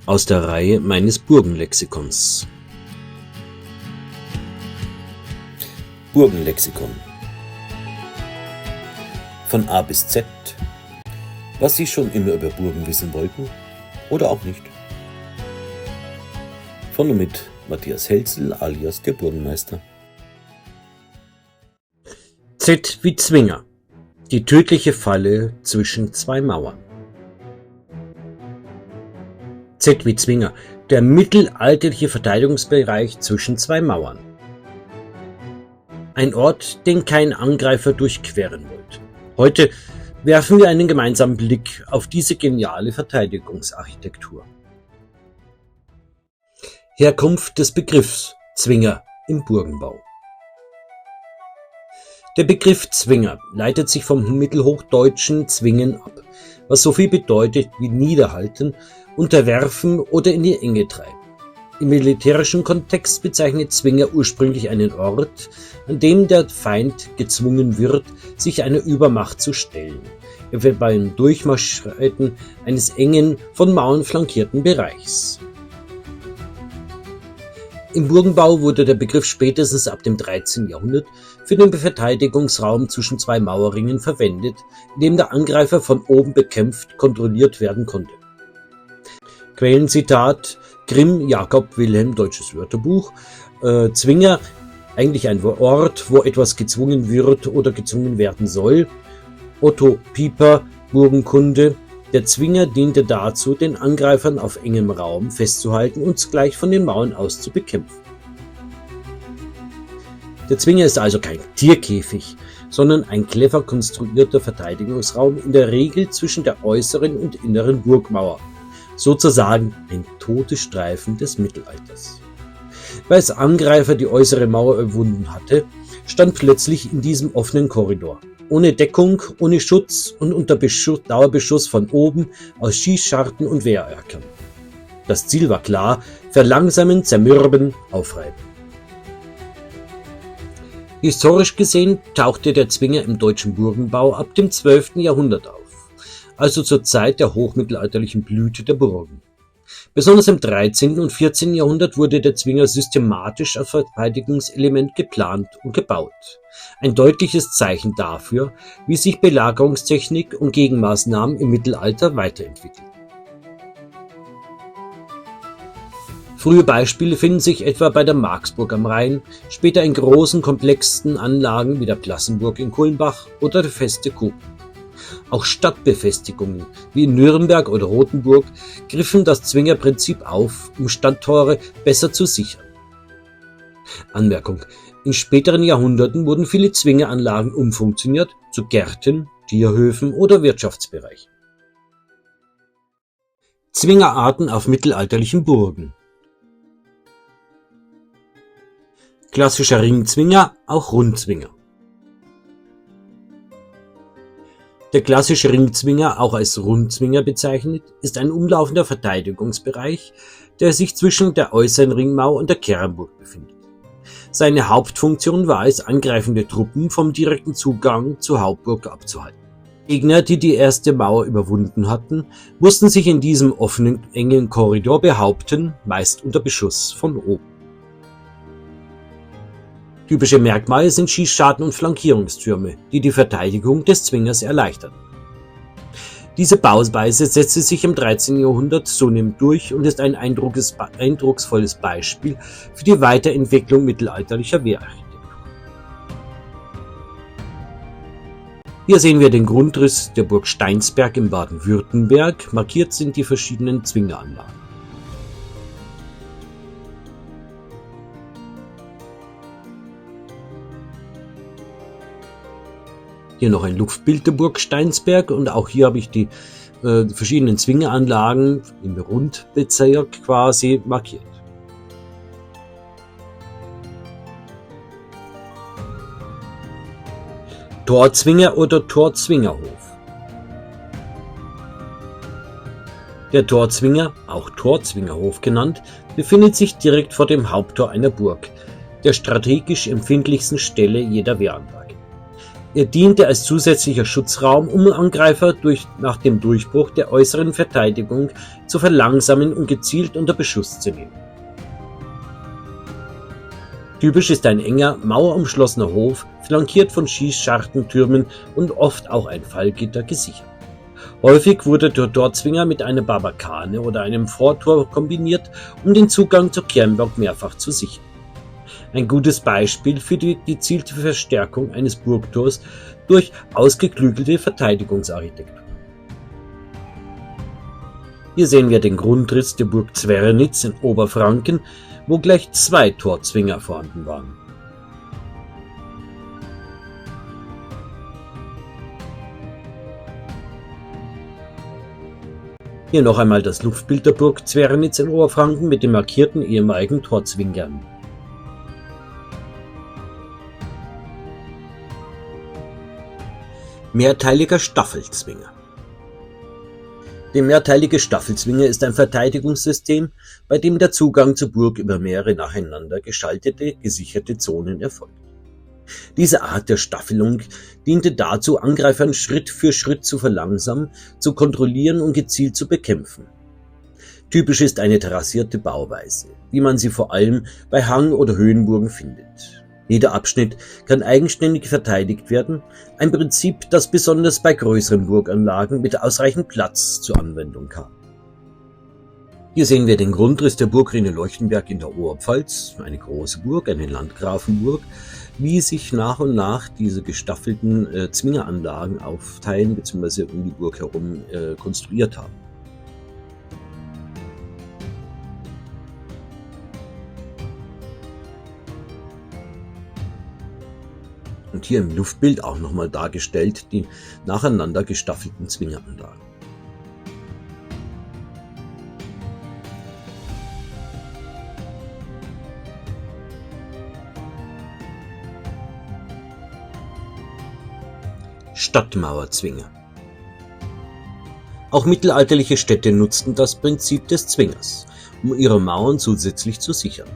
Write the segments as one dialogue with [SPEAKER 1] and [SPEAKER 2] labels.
[SPEAKER 1] aus der Reihe meines Burgenlexikons. Burgenlexikon. Von A bis Z, was Sie schon immer über Burgen wissen wollten oder auch nicht. Von und mit Matthias Helzel alias der Burgenmeister. Z wie Zwinger. Die tödliche Falle zwischen zwei Mauern. Z wie Zwinger. Der mittelalterliche Verteidigungsbereich zwischen zwei Mauern. Ein Ort, den kein Angreifer durchqueren wollte. Heute werfen wir einen gemeinsamen Blick auf diese geniale Verteidigungsarchitektur. Herkunft des Begriffs Zwinger im Burgenbau. Der Begriff Zwinger leitet sich vom mittelhochdeutschen zwingen ab, was so viel bedeutet wie niederhalten, unterwerfen oder in die Enge treiben. Im militärischen Kontext bezeichnet Zwinger ursprünglich einen Ort, an dem der Feind gezwungen wird, sich einer Übermacht zu stellen, etwa beim Durchmarschreiten eines engen, von Mauern flankierten Bereichs. Im Burgenbau wurde der Begriff spätestens ab dem 13. Jahrhundert für den Verteidigungsraum zwischen zwei Mauerringen verwendet, in dem der Angreifer von oben bekämpft, kontrolliert werden konnte. Quellenzitat Grimm, Jakob Wilhelm, Deutsches Wörterbuch. Zwinger, eigentlich ein Ort, wo etwas gezwungen wird oder gezwungen werden soll. Otto Pieper, Burgenkunde. Der Zwinger diente dazu, den Angreifern auf engem Raum festzuhalten und gleich von den Mauern aus zu bekämpfen. Der Zwinger ist also kein Tierkäfig, sondern ein clever konstruierter Verteidigungsraum, in der Regel zwischen der äußeren und inneren Burgmauer. Sozusagen ein Todesstreifen des Mittelalters. Weil als Angreifer die äußere Mauer überwunden hatte, stand plötzlich in diesem offenen Korridor. Ohne Deckung, ohne Schutz und unter Dauerbeschuss von oben aus Schießscharten und Wehrerkern. Das Ziel war klar: verlangsamen, zermürben, aufreiben. Historisch gesehen tauchte der Zwinger im deutschen Burgenbau ab dem 12. Jahrhundert auf, also zur Zeit der hochmittelalterlichen Blüte der Burgen. Besonders im 13. und 14. Jahrhundert wurde der Zwinger systematisch als Verteidigungselement geplant und gebaut. Ein deutliches Zeichen dafür, wie sich Belagerungstechnik und Gegenmaßnahmen im Mittelalter weiterentwickeln. Frühe Beispiele finden sich etwa bei der Marksburg am Rhein, später in großen, komplexen Anlagen wie der Plassenburg in Kulmbach oder der Feste Kupen. Auch Stadtbefestigungen wie in Nürnberg oder Rothenburg griffen das Zwingerprinzip auf, um Stadttore besser zu sichern. Anmerkung: In späteren Jahrhunderten wurden viele Zwingeranlagen umfunktioniert zu Gärten, Tierhöfen oder Wirtschaftsbereichen. Zwingerarten auf mittelalterlichen Burgen. Klassischer Ringzwinger, auch Rundzwinger. Der klassische Ringzwinger, auch als Rundzwinger bezeichnet, ist ein umlaufender Verteidigungsbereich, der sich zwischen der äußeren Ringmauer und der Kernburg befindet. Seine Hauptfunktion war es, angreifende Truppen vom direkten Zugang zur Hauptburg abzuhalten. Gegner, die die erste Mauer überwunden hatten, mussten sich in diesem offenen, engen Korridor behaupten, meist unter Beschuss von oben. Typische Merkmale sind Schießscharten und Flankierungstürme, die die Verteidigung des Zwingers erleichtern. Diese Bauweise setzte sich im 13. Jahrhundert zunehmend durch und ist ein eindrucksvolles Beispiel für die Weiterentwicklung mittelalterlicher Wehrarchitektur. Hier sehen wir den Grundriss der Burg Steinsberg in Baden-Württemberg. Markiert sind die verschiedenen Zwingeranlagen. Hier noch ein Luftbild der Burg Steinsberg und auch hier habe ich die verschiedenen Zwingeranlagen im Rundbezirk quasi markiert. Torzwinger oder Torzwingerhof. Der Torzwinger, auch Torzwingerhof genannt, befindet sich direkt vor dem Haupttor einer Burg, der strategisch empfindlichsten Stelle jeder Wehranlage. Er diente als zusätzlicher Schutzraum, um Angreifer nach dem Durchbruch der äußeren Verteidigung zu verlangsamen und gezielt unter Beschuss zu nehmen. Typisch ist ein enger, mauerumschlossener Hof, flankiert von Schießschartentürmen und oft auch ein Fallgitter gesichert. Häufig wurde der Torzwinger mit einer Barbakane oder einem Vortor kombiniert, um den Zugang zur Kernburg mehrfach zu sichern. Ein gutes Beispiel für die gezielte Verstärkung eines Burgtors durch ausgeklügelte Verteidigungsarchitektur. Hier sehen wir den Grundriss der Burg Zwernitz in Oberfranken, wo gleich 2 Torzwinger vorhanden waren. Hier noch einmal das Luftbild der Burg Zwernitz in Oberfranken mit den markierten ehemaligen Torzwingern. Mehrteiliger Staffelzwinger. Der mehrteilige Staffelzwinger ist ein Verteidigungssystem, bei dem der Zugang zur Burg über mehrere nacheinander geschaltete, gesicherte Zonen erfolgt. Diese Art der Staffelung diente dazu, Angreifern Schritt für Schritt zu verlangsamen, zu kontrollieren und gezielt zu bekämpfen. Typisch ist eine terrassierte Bauweise, wie man sie vor allem bei Hang- oder Höhenburgen findet. Jeder Abschnitt kann eigenständig verteidigt werden, ein Prinzip, das besonders bei größeren Burganlagen mit ausreichend Platz zur Anwendung kam. Hier sehen wir den Grundriss der Burgruine Leuchtenberg in der Oberpfalz, eine große Burg, eine Landgrafenburg, wie sich nach und nach diese gestaffelten Zwingeranlagen aufteilen bzw. um die Burg herum konstruiert haben. Und hier im Luftbild auch nochmal dargestellt die nacheinander gestaffelten Zwingeranlagen. Stadtmauerzwinger. Auch mittelalterliche Städte nutzten das Prinzip des Zwingers, um ihre Mauern zusätzlich zu sichern.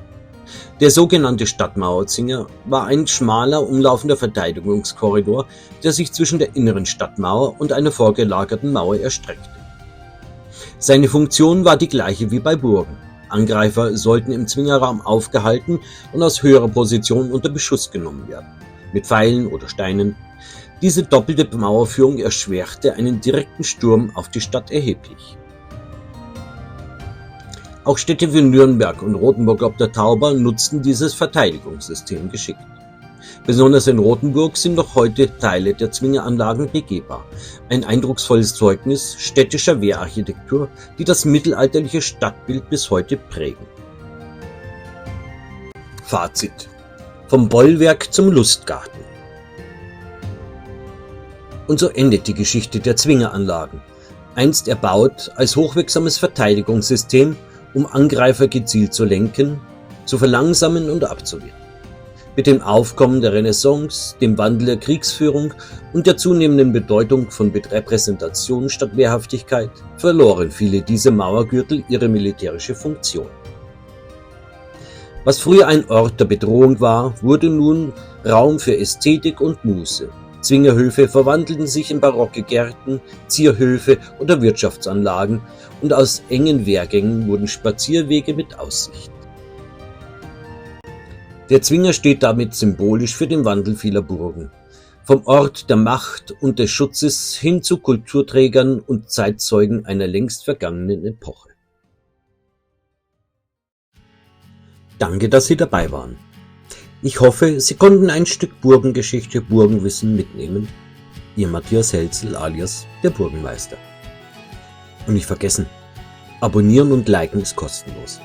[SPEAKER 1] Der sogenannte Stadtmauerzwinger war ein schmaler, umlaufender Verteidigungskorridor, der sich zwischen der inneren Stadtmauer und einer vorgelagerten Mauer erstreckte. Seine Funktion war die gleiche wie bei Burgen. Angreifer sollten im Zwingerraum aufgehalten und aus höherer Position unter Beschuss genommen werden, mit Pfeilen oder Steinen. Diese doppelte Mauerführung erschwerte einen direkten Sturm auf die Stadt erheblich. Auch Städte wie Nürnberg und Rothenburg ob der Tauber nutzten dieses Verteidigungssystem geschickt. Besonders in Rothenburg sind noch heute Teile der Zwingeranlagen begehbar. Ein eindrucksvolles Zeugnis städtischer Wehrarchitektur, die das mittelalterliche Stadtbild bis heute prägen. Fazit: Vom Bollwerk zum Lustgarten. Und so endet die Geschichte der Zwingeranlagen, einst erbaut als hochwirksames Verteidigungssystem, um Angreifer gezielt zu lenken, zu verlangsamen und abzuwehren. Mit dem Aufkommen der Renaissance, dem Wandel der Kriegsführung und der zunehmenden Bedeutung von Repräsentation statt Wehrhaftigkeit verloren viele dieser Mauergürtel ihre militärische Funktion. Was früher ein Ort der Bedrohung war, wurde nun Raum für Ästhetik und Muße. Zwingerhöfe verwandelten sich in barocke Gärten, Zierhöfe oder Wirtschaftsanlagen und aus engen Wehrgängen wurden Spazierwege mit Aussicht. Der Zwinger steht damit symbolisch für den Wandel vieler Burgen. Vom Ort der Macht und des Schutzes hin zu Kulturträgern und Zeitzeugen einer längst vergangenen Epoche. Danke, dass Sie dabei waren. Ich hoffe, Sie konnten ein Stück Burgengeschichte, Burgenwissen mitnehmen. Ihr Matthias Helzel alias der Burgenmeister. Und nicht vergessen, abonnieren und liken ist kostenlos.